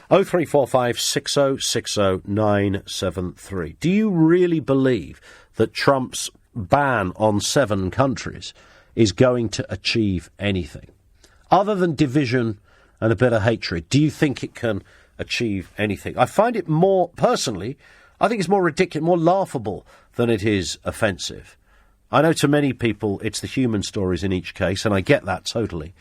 0345 6060 973. Do you really believe that Trump's ban on 7 countries is going to achieve anything? Other than division and a bit of hatred, do you think it can achieve anything? I find it more, personally, I think it's more ridiculous, more laughable than it is offensive. I know to many people it's the human stories in each case, and I get that totally.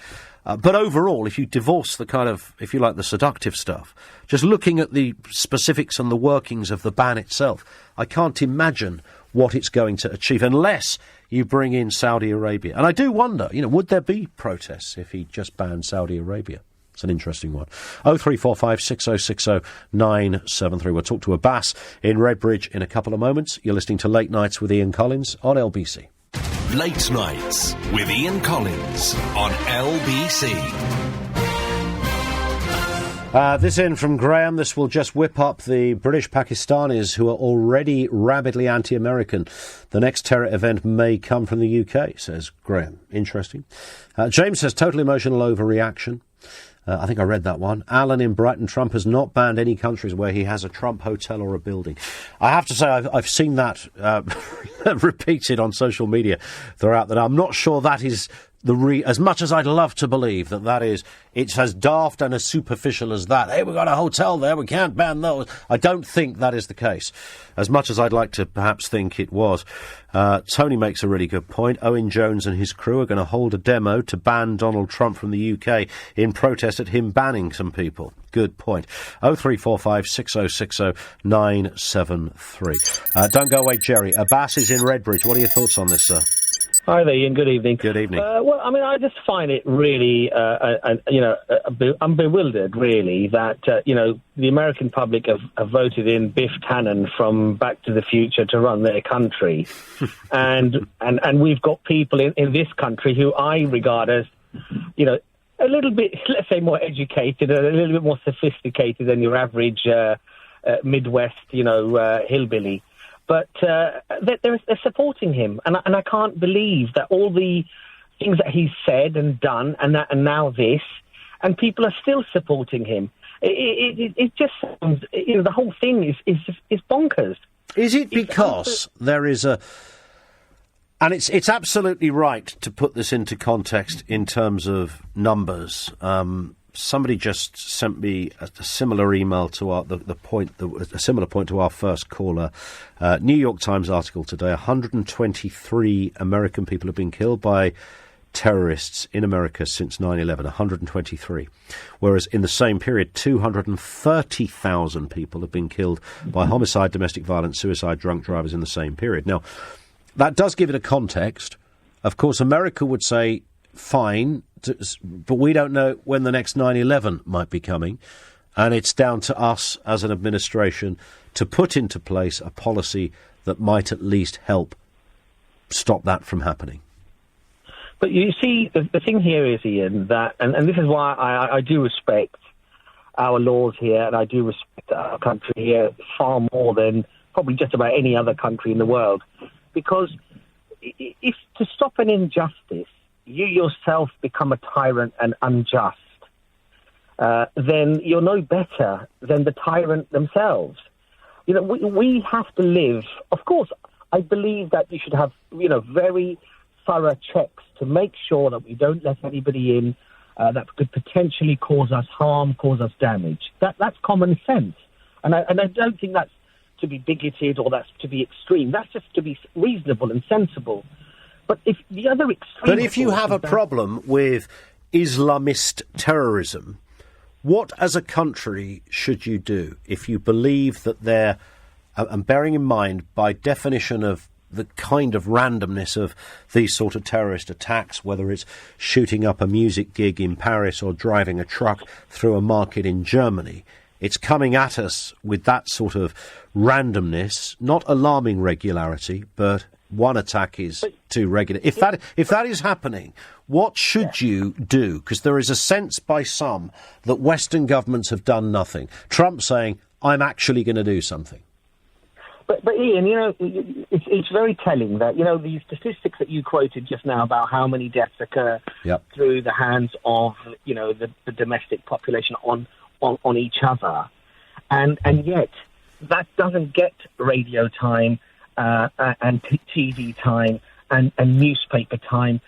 But overall, if you divorce the kind of, if you like, the seductive stuff, just looking at the specifics and the workings of the ban itself, I can't imagine what it's going to achieve unless you bring in Saudi Arabia. And I do wonder, would there be protests if he just banned Saudi Arabia? It's an interesting one. 0345 6060 973. We'll talk to Abbas in Redbridge in a couple of moments. You're listening to Late Nights with Ian Collins on LBC. Late Nights with Ian Collins on LBC. This in from Graham. This will just whip up the British Pakistanis who are already rabidly anti-American. The next terror event may come from the UK, says Graham. Interesting. James says total emotional overreaction. I think I read that one. Alan in Brighton, Trump has not banned any countries where he has a Trump hotel or a building. I have to say I've seen that repeated on social media throughout that. I'm not sure that is as much as I'd love to believe that is, it's as daft and as superficial as that. Hey, we've got a hotel there, we can't ban those. I don't think that is the case, as much as I'd like to perhaps think it was. Tony makes a really good point. Owen Jones and his crew are going to hold a demo to ban Donald Trump from the UK in protest at him banning some people. Good point. 0345 6060 973. Don't go away, Jerry. Abbas is in Redbridge. What are your thoughts on this, sir? Hi there, Ian. Good evening. Good evening. Well, I mean, I just find it really, I'm bewildered, really, that, the American public have voted in Biff Tannen from Back to the Future to run their country. and we've got people in this country who I regard as, a little bit, let's say, more educated, a little bit more sophisticated than your average Midwest, hillbilly. But they're supporting him, and I can't believe that all the things that he's said and done, and now this, and people are still supporting him. It just sounds, the whole thing is bonkers. Is it because there is a, and it's absolutely right to put this into context in terms of numbers. Somebody just sent me a similar email to a similar point to our first caller. New York Times article today: 123 American people have been killed by terrorists in America since 9/11. 123, whereas in the same period, 230,000 people have been killed by homicide, domestic violence, suicide, drunk drivers in the same period. Now, that does give it a context. Of course, America would say, fine, but we don't know when the next 9/11 might be coming, and it's down to us as an administration to put into place a policy that might at least help stop that from happening. But you see, the thing here is, Ian, that, and this is why I do respect our laws here, and I do respect our country here far more than probably just about any other country in the world, because if to stop an injustice, you yourself become a tyrant and unjust, then you're no better than the tyrant themselves. We have to live. Of course, I believe that you should have, very thorough checks to make sure that we don't let anybody in that could potentially cause us harm, cause us damage. That's common sense. And I don't think that's to be bigoted or that's to be extreme. That's just to be reasonable and sensible. But if the other extreme... But if you have a problem with Islamist terrorism, what as a country should you do if you believe that they're, and bearing in mind, by definition of the kind of randomness of these sort of terrorist attacks, whether it's shooting up a music gig in Paris or driving a truck through a market in Germany, it's coming at us with that sort of randomness, not alarming regularity, but one attack is too regular. If that is happening, what should you do? Because there is a sense by some that Western governments have done nothing. Trump saying, I'm actually going to do something. But Ian, it's very telling that, the statistics that you quoted just now about how many deaths occur through the hands of, the domestic population on on each other, and yet that doesn't get radio time and TV time and newspaper time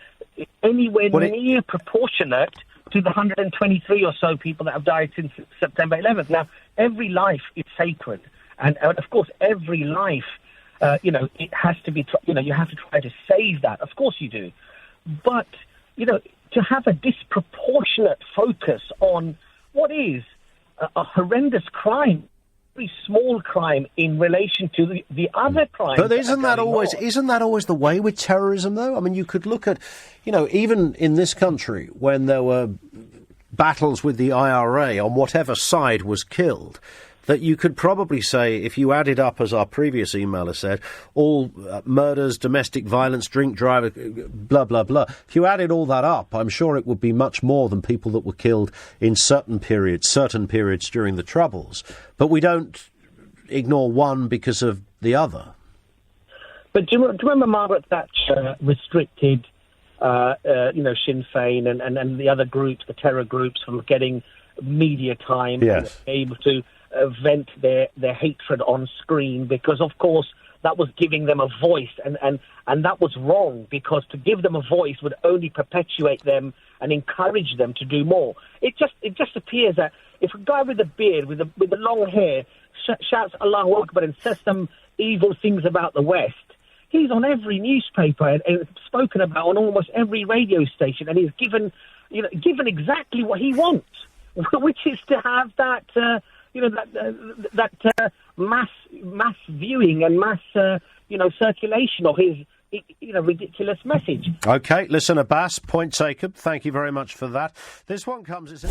anywhere near proportionate to the 123 or so people that have died since September 11th. Now, every life is sacred, and of course, every life, it has to be, you have to try to save that. Of course you do. But, to have a disproportionate focus on what is a horrendous crime, very small crime in relation to the other crimes. But isn't that always the way with terrorism, though? I mean, you could look at, even in this country, when there were battles with the IRA on whatever side was killed, that you could probably say, if you added up, as our previous emailer said, all murders, domestic violence, drink drive, blah, blah, blah. If you added all that up, I'm sure it would be much more than people that were killed in certain periods during the Troubles. But we don't ignore one because of the other. But do you remember Margaret Thatcher restricted, Sinn Féin and the other groups, the terror groups, from getting media time, yes, and able to vent their hatred on screen, because of course that was giving them a voice, and that was wrong, because to give them a voice would only perpetuate them and encourage them to do more. It just appears that if a guy with a beard, with the long hair, shouts Allahu Akbar and says some evil things about the West, he's on every newspaper and spoken about on almost every radio station, and he's given exactly what he wants, which is to have that mass viewing and mass circulation of his ridiculous message. Okay, listen, Abbas, point taken. Thank you very much for that. This one comes.